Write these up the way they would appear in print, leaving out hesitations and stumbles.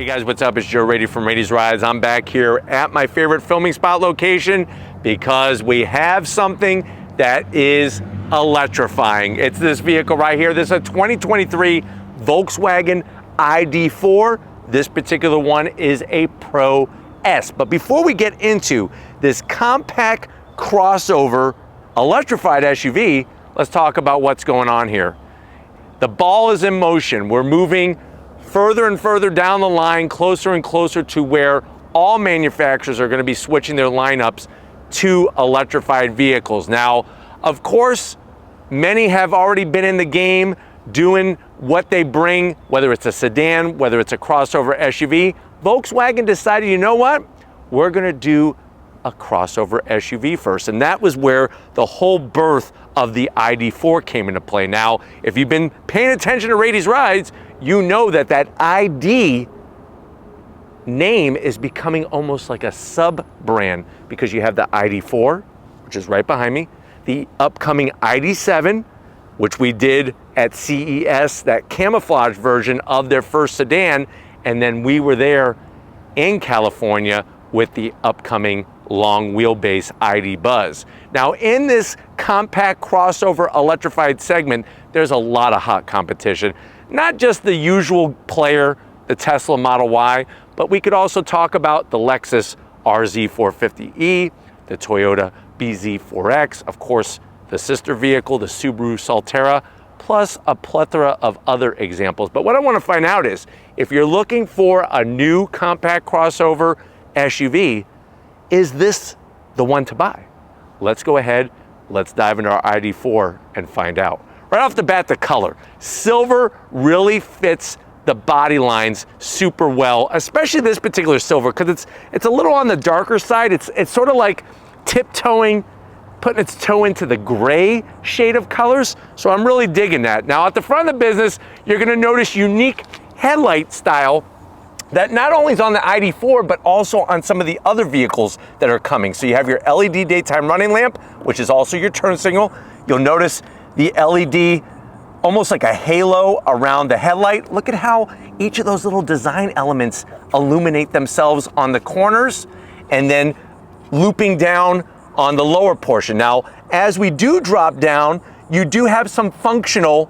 guys, what's up? It's Joe Rady from Rady's Rides. I'm back here at my favorite filming spot location because we have something that is electrifying. It's this vehicle right here. This is a 2023 Volkswagen ID.4. This particular one is a Pro S. But before we get into this compact crossover electrified SUV, let's talk about what's going on here. The ball is in motion. We're moving further and further down the line, closer and closer to where all manufacturers are going to be switching their lineups to electrified vehicles. Now, of course, many have already been in the game doing what they bring, whether it's a sedan, whether it's a crossover SUV. Volkswagen decided, you know what? We're going to do a crossover SUV first. And that was where the whole birth of the ID.4 came into play. Now, if you've been paying attention to Rady's Rides, you know that that ID name is becoming almost like a sub-brand because you have the ID.4, which is right behind me, the upcoming ID.7, which we did at CES, that camouflage version of their first sedan, and then we were there in California with the upcoming long wheelbase ID Buzz. Now, in this compact crossover electrified segment, there's a lot of hot competition. Not just the usual player, the Tesla Model Y, but we could also talk about the Lexus RZ450e, the Toyota BZ4X, of course, the sister vehicle, the Subaru Solterra, plus a plethora of other examples. But what I want to find out is, if you're looking for a new compact crossover SUV, is this the one to buy? Let's go ahead, let's dive into our ID.4 and find out. Right off the bat, the color. Silver really fits the body lines super well, especially this particular silver, because it's a little on the darker side. It's sort of like tiptoeing, putting its toe into the gray shade of colors. So I'm really digging that. Now at the front of the business, you're gonna notice unique headlight style that not only is on the ID.4, but also on some of the other vehicles that are coming. So you have your LED daytime running lamp, which is also your turn signal. You'll notice the LED, almost like a halo around the headlight. Look at how each of those little design elements illuminate themselves on the corners and then looping down on the lower portion. Now, as we do drop down, you do have some functional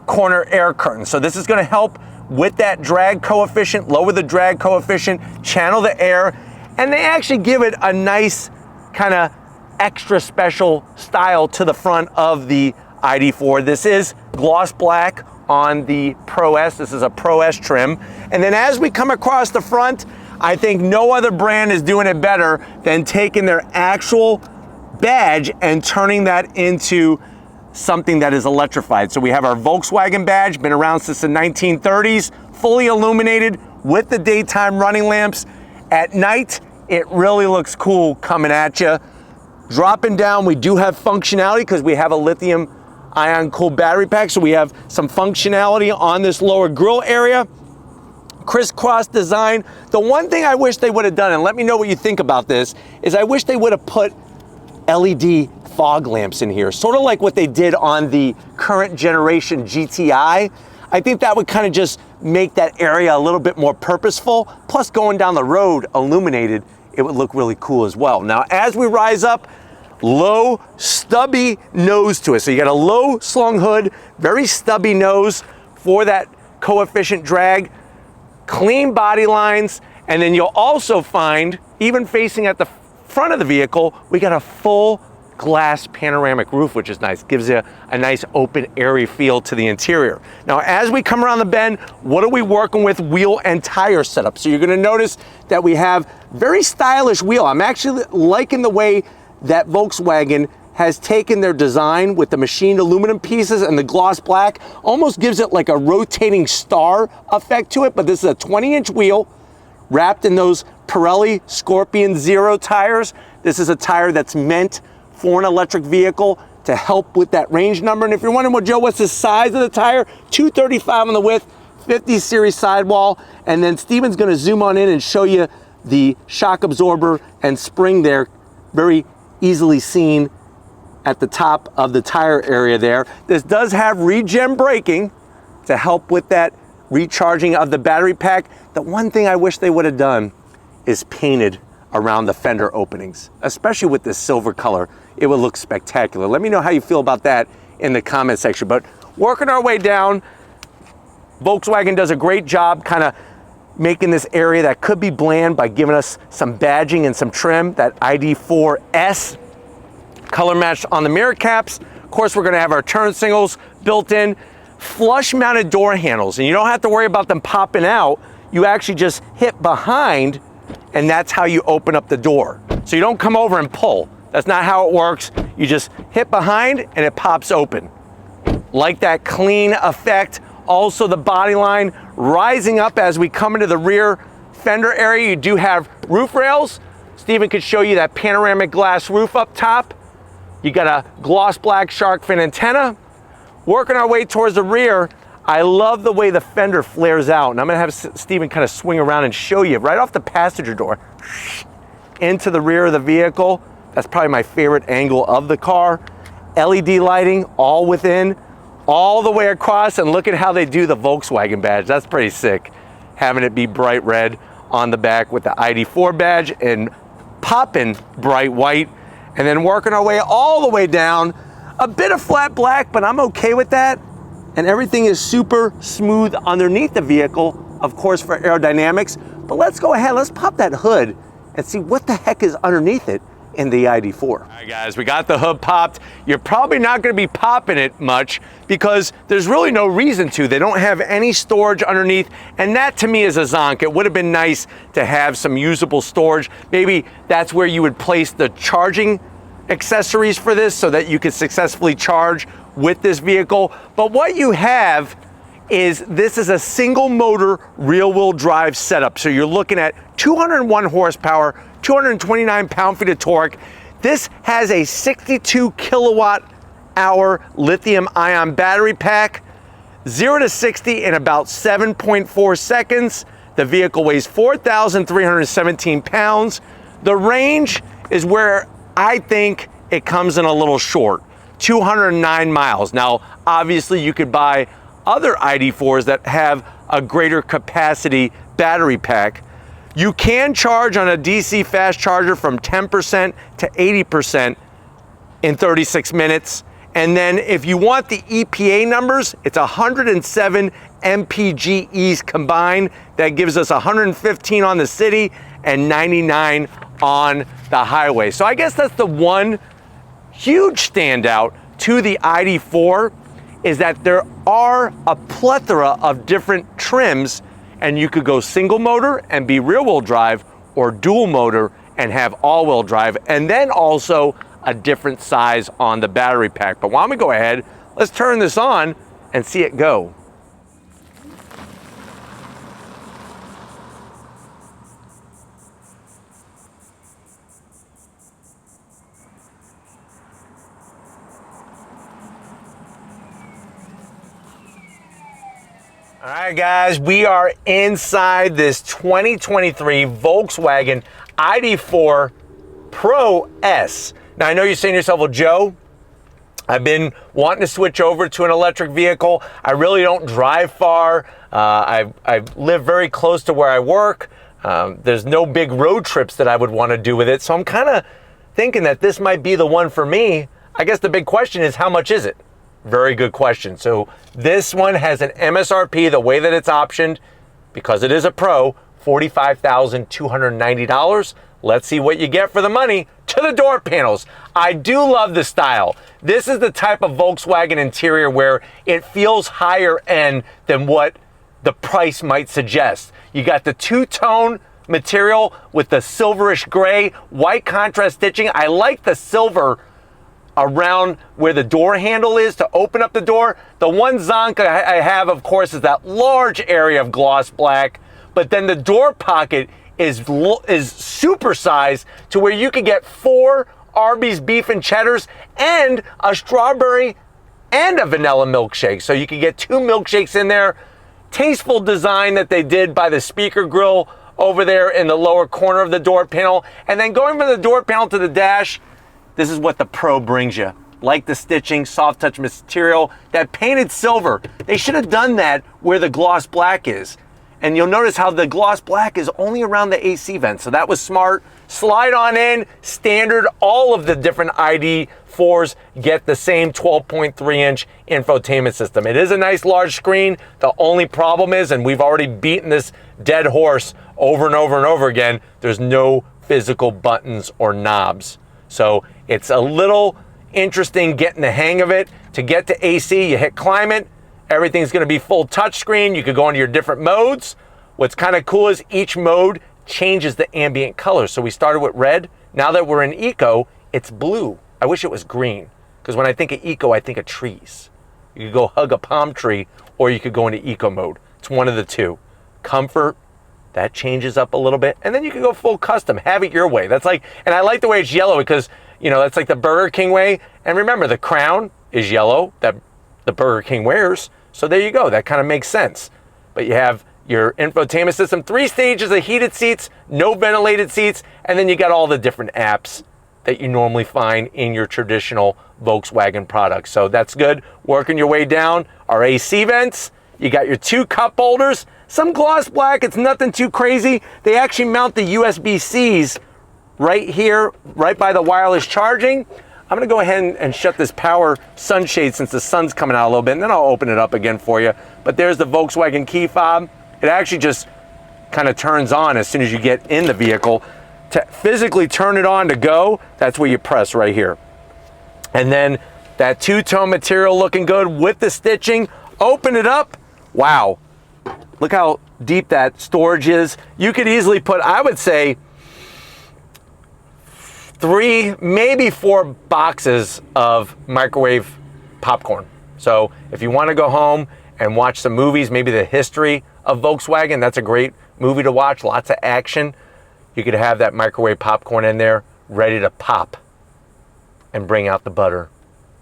corner air curtains. So this is gonna help with that drag coefficient, lower the drag coefficient, channel the air, and they actually give it a nice kind of extra special style to the front of the ID.4. This is gloss black on the Pro S. This is a Pro S trim. And then as we come across the front, I think no other brand is doing it better than taking their actual badge and turning that into something that is electrified. So we have our Volkswagen badge, been around since the 1930s, fully illuminated with the daytime running lamps. At night, it really looks cool coming at you. Dropping down, we do have functionality because we have a lithium ion cooled battery pack. So we have some functionality on this lower grille area. Crisscross design. The one thing I wish they would have done, and let me know what you think about this, is I wish they would have put LED fog lamps in here, sort of like what they did on the current generation GTI. I think that would kind of just make that area a little bit more purposeful. Plus, going down the road illuminated, it would look really cool as well. Now, as we rise up, low, stubby nose to it. So you got a low slung hood, very stubby nose for that coefficient drag, clean body lines, and then you'll also find, even facing at the front of the vehicle, we got a full glass panoramic roof, which is nice. Gives you a nice open, airy feel to the interior. Now, as we come around the bend, what are we working with wheel and tire setup? So you're gonna notice that we have very stylish wheel. I'm actually liking the way that Volkswagen has taken their design with the machined aluminum pieces and the gloss black, almost gives it like a rotating star effect to it, but this is a 20-inch wheel wrapped in those Pirelli Scorpion Zero tires. This is a tire that's meant for an electric vehicle to help with that range number. And if you're wondering, well, Joe, what's the size of the tire? 235 on the width, 50 series sidewall. And then Steven's gonna zoom on in and show you the shock absorber and spring there, very easily seen at the top of the tire area there. This does have regen braking to help with that recharging of the battery pack. The one thing I wish they would have done is painted around the fender openings, especially with this silver color. It would look spectacular. Let me know how you feel about that in the comment section. But working our way down, Volkswagen does a great job kind of making this area that could be bland by giving us some badging and some trim. That ID.4 S color matched on the mirror caps. Of course, we're going to have our turn signals built in, flush mounted door handles, and you don't have to worry about them popping out. You actually just hit behind, and that's how you open up the door. So you don't come over and pull. That's not how it works. You just hit behind and it pops open. Like that clean effect. Also the body line rising up as we come into the rear fender area. You do have roof rails. Steven could show you that panoramic glass roof up top. You got a gloss black shark fin antenna. Working our way towards the rear, I love the way the fender flares out. And I'm gonna have Steven kind of swing around and show you right off the passenger door into the rear of the vehicle. That's probably my favorite angle of the car. LED lighting all within, all the way across, and look at how they do the Volkswagen badge. That's pretty sick. Having it be bright red on the back with the ID.4 badge and popping bright white, and then working our way all the way down. A bit of flat black, but I'm okay with that. And everything is super smooth underneath the vehicle, of course, for aerodynamics. But let's go ahead, let's pop that hood and see what the heck is underneath it in the ID.4. All right, guys, we got the hood popped. You're probably not gonna be popping it much because there's really no reason to. They don't have any storage underneath, and that to me is a zonk. It would have been nice to have some usable storage. Maybe that's where you would place the charging accessories for this so that you could successfully charge with this vehicle. But what you have is, this is a single motor rear wheel drive setup. So you're looking at 201 horsepower, 229 pound-feet of torque. This has a 62 kilowatt hour lithium ion battery pack, 0 to 60 in about 7.4 seconds. The vehicle weighs 4,317 pounds. The range is where I think it comes in a little short, 209 miles. Now, obviously you could buy other ID.4s that have a greater capacity battery pack. You can charge on a DC fast charger from 10% to 80% in 36 minutes. And then if you want the EPA numbers, it's 107 mpges combined. That gives us 115 on the city and 99 on the highway. So I guess that's the one huge standout to the ID.4, is that there are a plethora of different trims, and you could go single motor and be rear wheel drive, or dual motor and have all wheel drive, and then also a different size on the battery pack. But why don't we go ahead, let's turn this on and see it go. All right, guys, we are inside this 2023 Volkswagen ID.4 Pro S. Now, I know you're saying to yourself, well, Joe, I've been wanting to switch over to an electric vehicle. I really don't drive far. I live very close to where I work. There's no big road trips that I would want to do with it. So I'm kind of thinking that this might be the one for me. I guess the big question is, how much is it? Very good question. So this one has an MSRP, the way that it's optioned, because it is a Pro, $45,290. Let's see what you get for the money. To the door panels. I do love the style. This is the type of Volkswagen interior where it feels higher end than what the price might suggest. You got the two-tone material with the silverish gray, white contrast stitching. I like the silver around where the door handle is to open up the door. The one zonk I have, of course, is that large area of gloss black, but then the door pocket is super sized to where you can get 4 Arby's beef and cheddars and a strawberry and a vanilla milkshake. So you can get 2 milkshakes in there. Tasteful design that they did by the speaker grill over there in the lower corner of the door panel. And then going from the door panel to the dash, this is what the Pro brings you. Like the stitching, soft touch material, that painted silver. They should have done that where the gloss black is. And you'll notice how the gloss black is only around the AC vent. So that was smart. Slide on in, standard. All of the different ID.4s get the same 12.3-inch infotainment system. It is a nice large screen. The only problem is, and we've already beaten this dead horse over and over and over again, there's no physical buttons or knobs. So it's a little interesting getting the hang of it. To get to AC, you hit climate. Everything's going to be full touchscreen. You could go into your different modes. What's kind of cool is each mode changes the ambient color. So we started with red. Now that we're in eco, it's blue. I wish it was green, because when I think of eco, I think of trees. You could go hug a palm tree, or you could go into eco mode. It's one of the two. Comfort, that changes up a little bit. And then you can go full custom, have it your way. That's like, and I like the way it's yellow because, you know, that's like the Burger King way. And remember, the crown is yellow that the Burger King wears. So there you go, that kind of makes sense. But you have your infotainment system, 3 stages of heated seats, no ventilated seats, and then you got all the different apps that you normally find in your traditional Volkswagen products. So that's good. Working your way down, our AC vents, you got your 2 cup holders, some gloss black, it's nothing too crazy. They actually mount the USB-Cs right here, right by the wireless charging. I'm gonna go ahead and shut this power sunshade since the sun's coming out a little bit, and then I'll open it up again for you. But there's the Volkswagen key fob. It actually just kind of turns on as soon as you get in the vehicle. To physically turn it on to go, that's where you press right here. And then that 2-tone material looking good with the stitching. Open it up. Wow. Look how deep that storage is. You could easily put, I would say, 3, maybe 4 boxes of microwave popcorn. So if you want to go home and watch some movies, maybe the history of Volkswagen, that's a great movie to watch, lots of action. You could have that microwave popcorn in there ready to pop and bring out the butter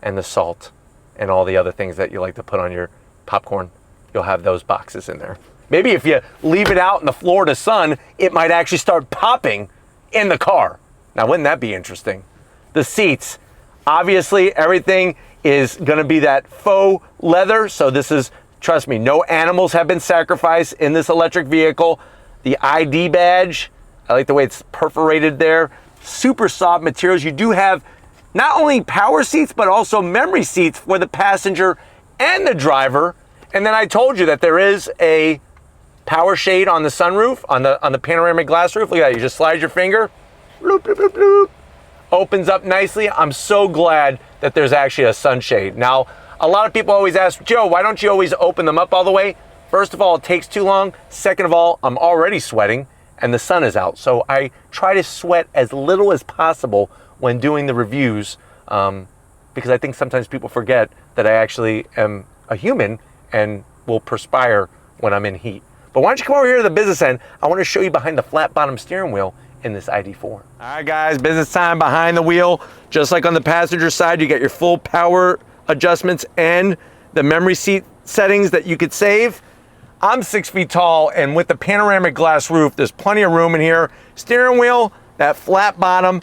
and the salt and all the other things that you like to put on your popcorn. You'll have those boxes in there. Maybe if you leave it out in the Florida sun, it might actually start popping in the car. Now, wouldn't that be interesting? The seats, obviously everything is gonna be that faux leather. So this is, trust me, no animals have been sacrificed in this electric vehicle. The ID badge, I like the way it's perforated there. Super soft materials. You do have not only power seats, but also memory seats for the passenger and the driver. And then I told you that there is a power shade on the sunroof, on the panoramic glass roof. Look at that, you just slide your finger, bloop, bloop, bloop, bloop. Opens up nicely. I'm so glad that there's actually a sunshade. Now, a lot of people always ask, Joe, why don't you always open them up all the way? First of all, it takes too long. Second of all, I'm already sweating and the sun is out. So I try to sweat as little as possible when doing the reviews, because I think sometimes people forget that I actually am a human and will perspire when I'm in heat. But why don't you come over here to the business end? I want to show you behind the flat bottom steering wheel in this ID.4. All right, guys, business time behind the wheel. Just like on the passenger side, you get your full power adjustments and the memory seat settings that you could save. I'm 6 feet tall, and with the panoramic glass roof, there's plenty of room in here. Steering wheel, that flat bottom.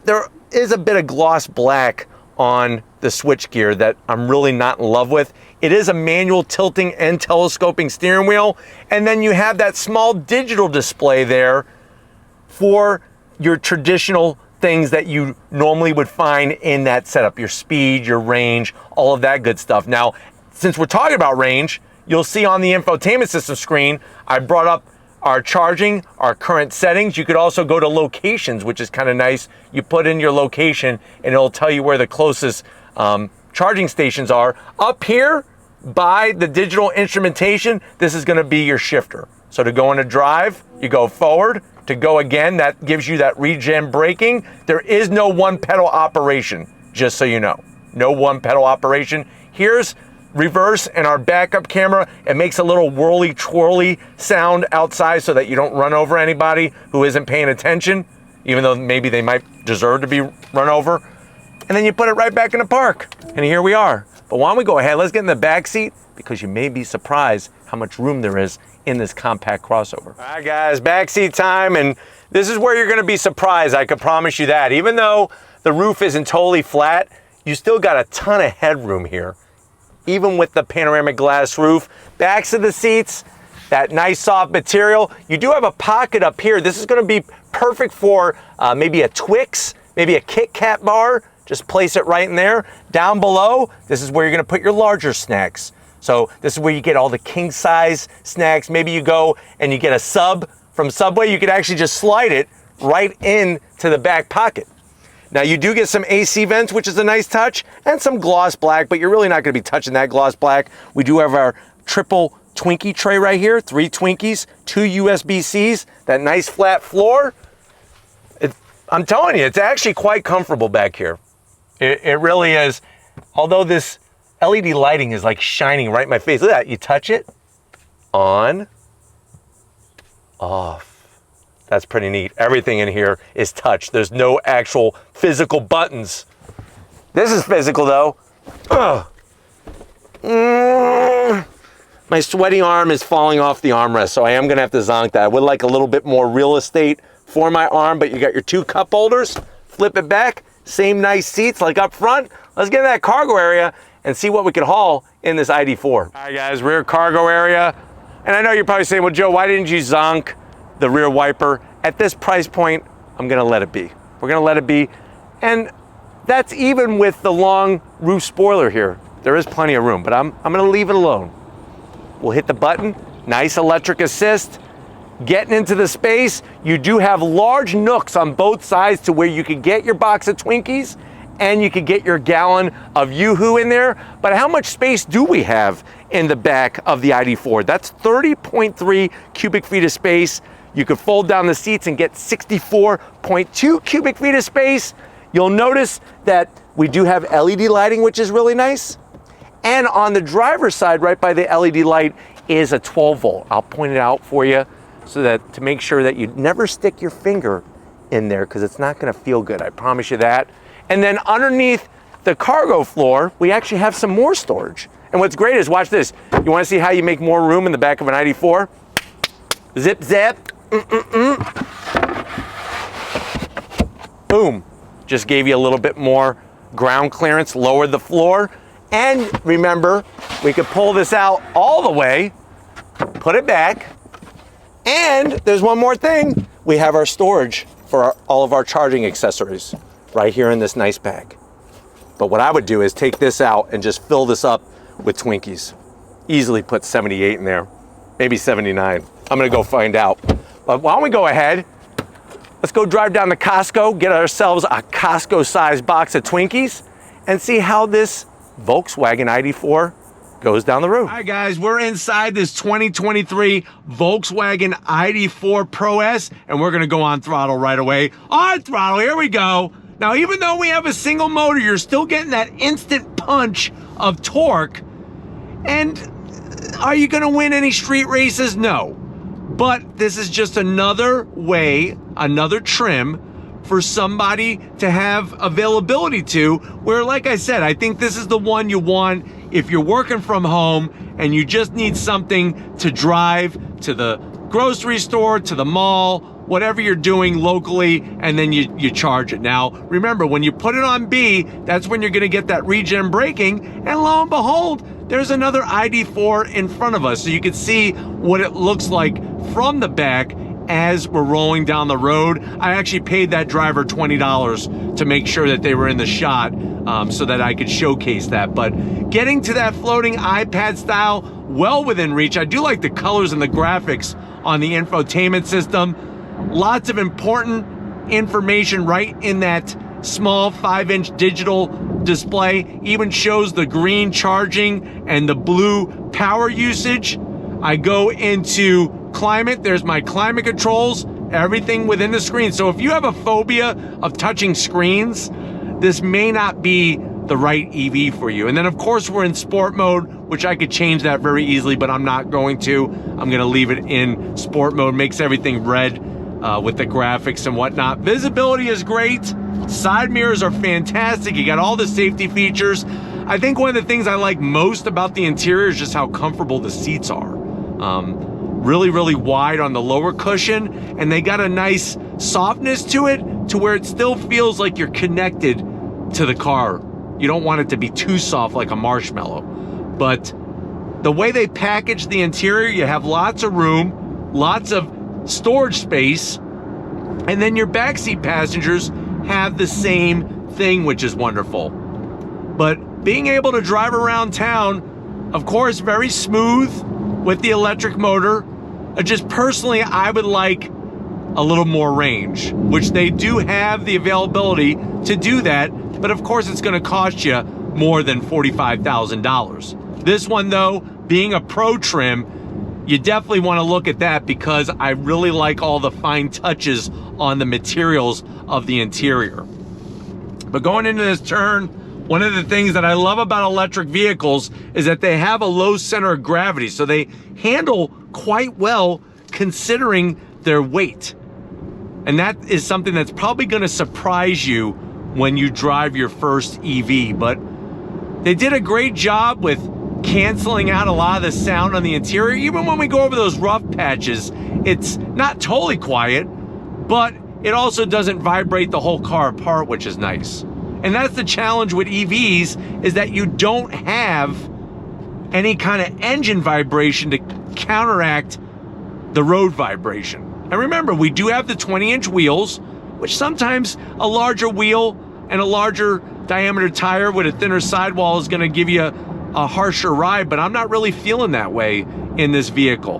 There is a bit of gloss black on the switchgear that I'm really not in love with. It is a manual tilting and telescoping steering wheel. And then you have that small digital display there for your traditional things that you normally would find in that setup, your speed, your range, all of that good stuff. Now, since we're talking about range, you'll see on the infotainment system screen, I brought up our charging, our current settings. You could also go to locations, which is kind of nice. You put in your location and it'll tell you where the closest charging stations are. Up here by the digital instrumentation, this is gonna be your shifter. So to go into drive, you go forward. To go again, that gives you that regen braking. There is no one pedal operation, just so you know. No one pedal operation. Here's reverse and our backup camera. It makes a little whirly twirly sound outside so that you don't run over anybody who isn't paying attention, even though maybe they might deserve to be run over. And then you put it right back in the park. And here we are. But why don't we go ahead, let's get in the back seat, because you may be surprised how much room there is in this compact crossover. All right, guys, backseat time, and this is where you're gonna be surprised, I could promise you that. Even though the roof isn't totally flat, you still got a ton of headroom here, even with the panoramic glass roof. Backs of the seats, that nice soft material. You do have a pocket up here. This is gonna be perfect for maybe a Twix, maybe a Kit Kat bar. Just place it right in there. Down below, this is where you're gonna put your larger snacks. So this is where you get all the king size snacks. Maybe you go and you get a sub from Subway. You could actually just slide it right into the back pocket. Now you do get some AC vents, which is a nice touch, and some gloss black, but you're really not gonna be touching that gloss black. We do have our triple Twinkie tray right here, 3 Twinkies, 2 USB-Cs, that nice flat floor. I'm telling you, it's actually quite comfortable back here. It really is. Although this LED lighting is like shining right in my face. Look at that, you touch it, on, off. That's pretty neat. Everything in here is touch. There's no actual physical buttons. This is physical though. My sweaty arm is falling off the armrest, so I am gonna have to zonk that. I would like a little bit more real estate for my arm, but you got your 2 cup holders, flip it back, same nice seats like up front. Let's get in that cargo area and see what we can haul in this ID.4. All right guys, rear cargo area. And I know you're probably saying, well Joe, why didn't you zonk the rear wiper? At this price point, I'm gonna let it be. We're gonna let it be. And that's even with the long roof spoiler here. There is plenty of room, but I'm gonna leave it alone. We'll hit the button, nice electric assist. Getting into the space, you do have large nooks on both sides to where you could get your box of Twinkies and you could get your gallon of Yoo-Hoo in there. But how much space do we have in the back of the ID.4? That's 30.3 cubic feet of space. You could fold down the seats and get 64.2 cubic feet of space. You'll notice that we do have LED lighting, which is really nice. And on the driver's side, right by the LED light, is a 12 volt. I'll point it out for you so that to make sure that you never stick your finger in there because it's not gonna feel good, I promise you that. And then underneath the cargo floor, we actually have some more storage. And what's great is, watch this. You wanna see how you make more room in the back of an ID.4? Zip, zap, Boom, just gave you a little bit more ground clearance, lowered the floor. And remember, we could pull this out all the way, put it back, and there's one more thing. We have our storage for all of our charging accessories right here in this nice bag. But what I would do is take this out and just fill this up with Twinkies. Easily put 78 in there, maybe 79. I'm gonna go find out. But why don't we go ahead, let's go drive down to Costco, get ourselves a Costco-sized box of Twinkies, and see how this Volkswagen ID.4 goes down the road. All right guys, we're inside this 2023 Volkswagen ID.4 Pro S, and we're gonna go on throttle right away. On throttle, here we go. Now, even though we have a single motor, you're still getting that instant punch of torque. And are you gonna win any street races? No. But this is just another way, another trim for somebody to have availability to, where, like I said, I think this is the one you want if you're working from home and you just need something to drive to the grocery store, to the mall, whatever you're doing locally, and then you charge it. Now, remember, when you put it on B, that's when you're gonna get that regen braking, and lo and behold, there's another ID.4 in front of us, so you can see what it looks like from the back as we're rolling down the road. I actually paid that driver $20 to make sure that they were in the shot so that I could showcase that. But getting to that floating iPad style, well within reach. I do like the colors and the graphics on the infotainment system. Lots of important information right in that small 5-inch digital display. Even shows the green charging and the blue power usage. I go into climate, there's my climate controls, everything within the screen. So if you have a phobia of touching screens, this may not be the right EV for you. And then of course we're in sport mode, which I could change that very easily, but I'm not going to. I'm gonna leave it in sport mode, makes everything red with the graphics and whatnot. Visibility is great. Side mirrors are fantastic. You got all the safety features. I think one of the things I like most about the interior is just how comfortable the seats are. Really, really wide on the lower cushion, and they got a nice softness to it to where it still feels like you're connected to the car you don't want it to be too soft like a marshmallow. But the way they package the interior, you have lots of room, lots of storage space, and then your backseat passengers have the same thing, which is wonderful. But being able to drive around town, of course, very smooth with the electric motor. Just personally, I would like a little more range, which they do have the availability to do that, but of course it's going to cost you more than $45,000. This one though, being a Pro trim, you definitely want to look at that because I really like all the fine touches on the materials of the interior. But going into this turn, one of the things that I love about electric vehicles is that they have a low center of gravity, so they handle quite well considering their weight. And that is something that's probably going to surprise you when you drive your first EV. But they did a great job with canceling out a lot of the sound on the interior. Even when we go over those rough patches, it's not totally quiet, but it also doesn't vibrate the whole car apart, which is nice. And that's the challenge with EVs, is that you don't have any kind of engine vibration to counteract the road vibration. And remember, we do have the 20-inch wheels, which sometimes a larger wheel and a larger diameter tire with a thinner sidewall is going to give you a harsher ride, but I'm not really feeling that way in this vehicle.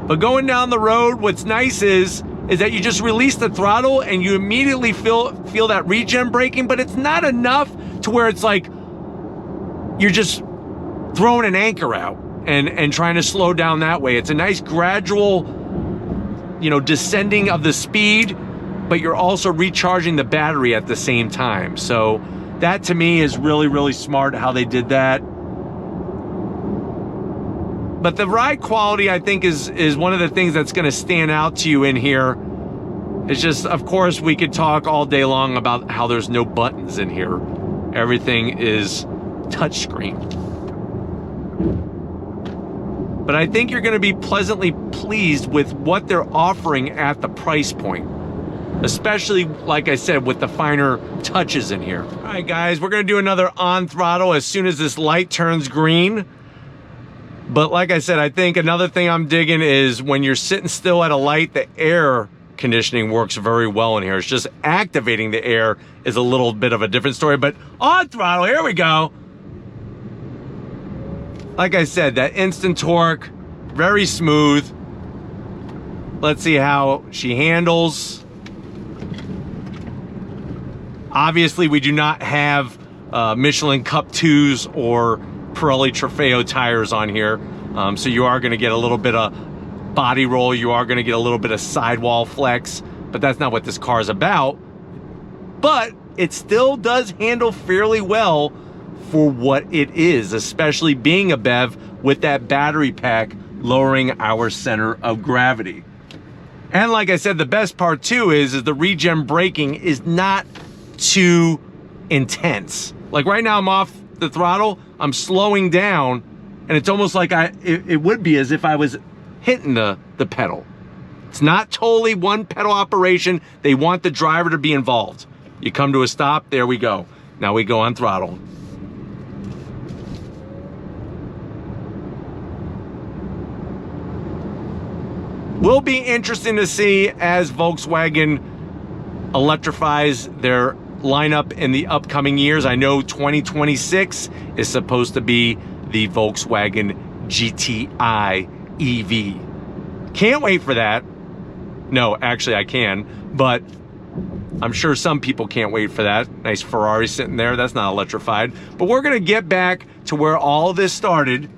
But going down the road, what's nice is that you just release the throttle and you immediately feel that regen braking, but it's not enough to where it's like you're just throwing an anchor out and trying to slow down that way. It's a nice gradual, descending of the speed, but you're also recharging the battery at the same time. So that to me is really, really smart how they did that. But the ride quality, I think, is one of the things that's going to stand out to you in here. It's just, of course, we could talk all day long about how there's no buttons in here. Everything is touchscreen. But I think you're going to be pleasantly pleased with what they're offering at the price point. Especially, like I said, with the finer touches in here. All right, guys, we're going to do another on throttle as soon as this light turns green. But like I said, I think another thing I'm digging is when you're sitting still at a light, the air conditioning works very well in here. It's just activating the air is a little bit of a different story. But on throttle, here we go. Like I said, that instant torque, very smooth. Let's see how she handles. Obviously, we do not have Michelin Cup 2s or Pirelli Trofeo tires on here. So you are going to get a little bit of body roll. You are going to get a little bit of sidewall flex. But that's not what this car is about. But it still does handle fairly well for what it is, especially being a BEV with that battery pack lowering our center of gravity. And like I said, the best part too is the regen braking is not too intense. Like right now I'm off the throttle, I'm slowing down, and it's almost like it would be as if I was hitting the pedal. It's not totally one pedal operation. They want the driver to be involved. You come to a stop, there we go. Now we go on throttle. Will be interesting to see as Volkswagen electrifies their lineup in the upcoming years. I know 2026 is supposed to be the Volkswagen GTI EV. Can't wait for that. No, actually I can, but I'm sure some people can't wait for that. Nice Ferrari sitting there, that's not electrified. But we're gonna get back to where all this started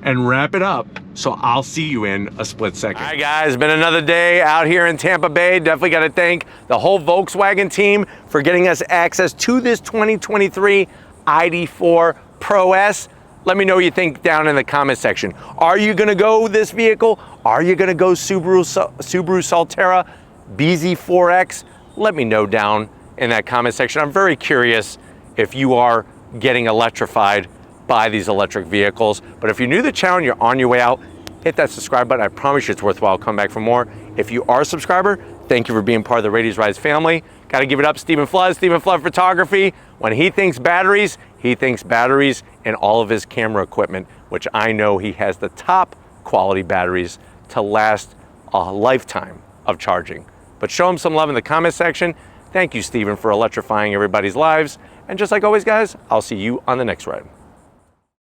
and wrap it up. So I'll see you in a split second. All right, guys, been another day out here in Tampa Bay. Definitely got to thank the whole Volkswagen team for getting us access to this 2023 ID.4 Pro S. Let me know what you think down in the comment section. Are you going to go this vehicle? Are you going to go Subaru Solterra BZ4X? Let me know down in that comment section. I'm very curious if you are getting electrified by these electric vehicles. But if you're new to the channel and you're on your way out, hit that subscribe button. I promise you it's worthwhile. Come back for more. If you are a subscriber, thank you for being part of the Radies Rides family. Got to give it up, Stephen Flood Photography. When he thinks batteries in all of his camera equipment, which I know he has the top quality batteries to last a lifetime of charging. But show him some love in the comment section. Thank you, Stephen, for electrifying everybody's lives. And just like always, guys, I'll see you on the next ride.